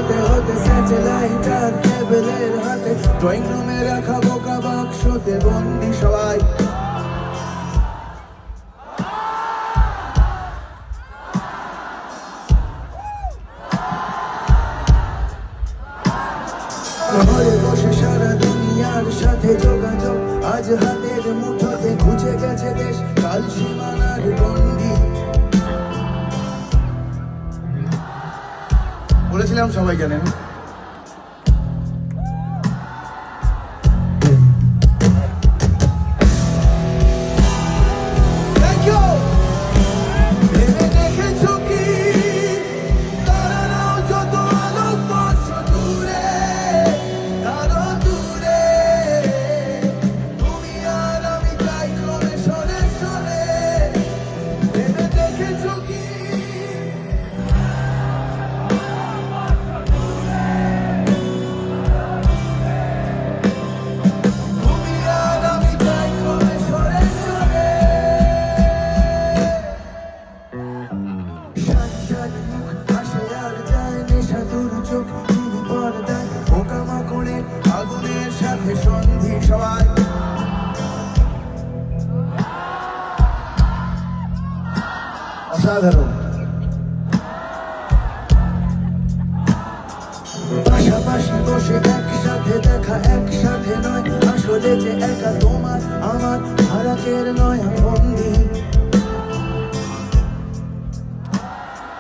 হতে হতে স্যাটেলাইট আর কেবলের হাতে ড্রয়িং রুমে রাখা বোকা বাক্সতে বন্দি সবাই। ঘরে বসে সারা দুনিয়ার সাথে যোগাযোগ আজ হাতের মুঠোতে, খুঁজে গেছে দেশ কাল সীমানার বন্দি। বলেছিলাম সবাই জানেন। আগুনের সাথে সন্ধি সবাই। অসাধারণ। পাশাপাশি বসে একসাথে দেখা, একসাথে নয় আসলে যে একা তোমার আমার ফারাকের নয়।